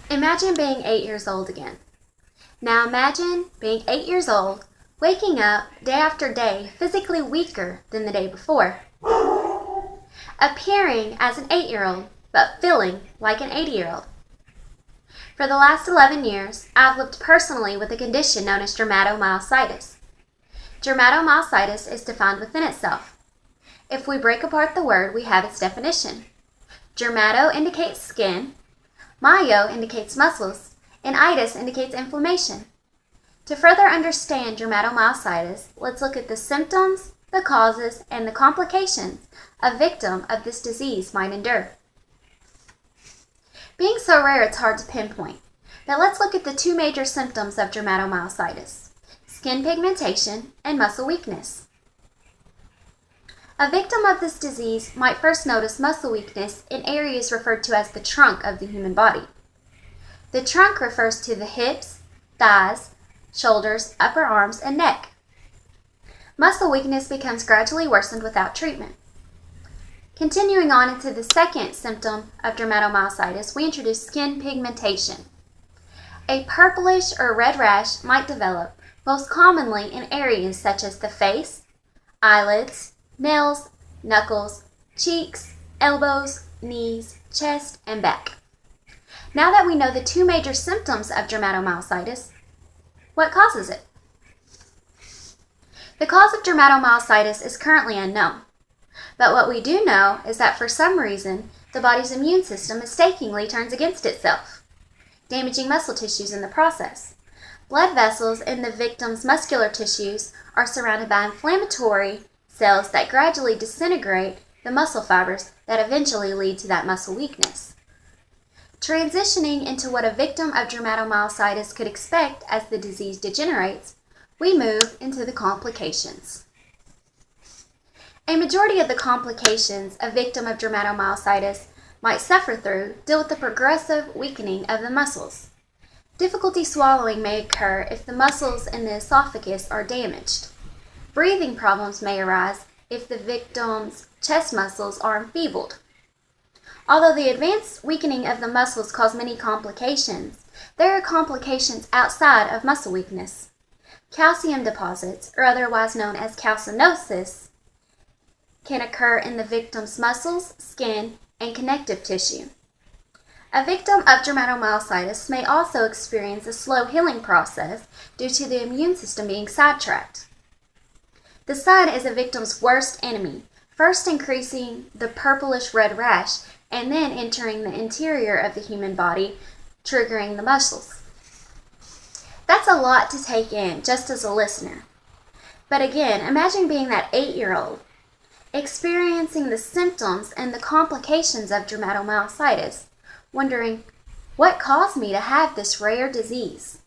Imagine being 8 years old again. Now imagine being 8 years old, waking up day after day physically weaker than the day before, appearing as an 8-year-old but feeling like an 80-year-old. For the last 11 years, I've lived personally with a condition known as dermatomyositis. Dermatomyositis is defined within itself. If we break apart the word, we have its definition. Dermato indicates skin, myo indicates muscles, and itis indicates inflammation. To further understand dermatomyositis, let's look at the symptoms, the causes, and the complications a victim of this disease might endure. Being so rare, it's hard to pinpoint, but let's look at the two major symptoms of dermatomyositis: skin pigmentation and muscle weakness. A victim of this disease might first notice muscle weakness in areas referred to as the trunk of the human body. The trunk refers to the hips, thighs, shoulders, upper arms, and neck. Muscle weakness becomes gradually worsened without treatment. Continuing on into the second symptom of dermatomyositis, we introduce skin pigmentation. A purplish or red rash might develop, most commonly in areas such as the face, eyelids, nails, knuckles, cheeks, elbows, knees, chest, and back. Now that we know the two major symptoms of dermatomyositis, what causes it? The cause of dermatomyositis is currently unknown, but what we do know is that for some reason, the body's immune system mistakenly turns against itself, damaging muscle tissues in the process. Blood vessels in the victim's muscular tissues are surrounded by inflammatory cells that gradually disintegrate the muscle fibers that eventually lead to that muscle weakness. Transitioning into what a victim of dermatomyositis could expect as the disease degenerates, we move into the complications. A majority of the complications a victim of dermatomyositis might suffer through deal with the progressive weakening of the muscles. Difficulty swallowing may occur if the muscles in the esophagus are damaged. Breathing problems may arise if the victim's chest muscles are enfeebled. Although the advanced weakening of the muscles cause many complications, there are complications outside of muscle weakness. Calcium deposits, or otherwise known as calcinosis, can occur in the victim's muscles, skin, and connective tissue. A victim of dermatomyositis may also experience a slow healing process due to the immune system being sidetracked. The sun is a victim's worst enemy, first increasing the purplish red rash and then entering the interior of the human body, triggering the muscles. That's a lot to take in just as a listener. But again, imagine being that 8-year-old, experiencing the symptoms and the complications of dermatomyositis, wondering, what caused me to have this rare disease?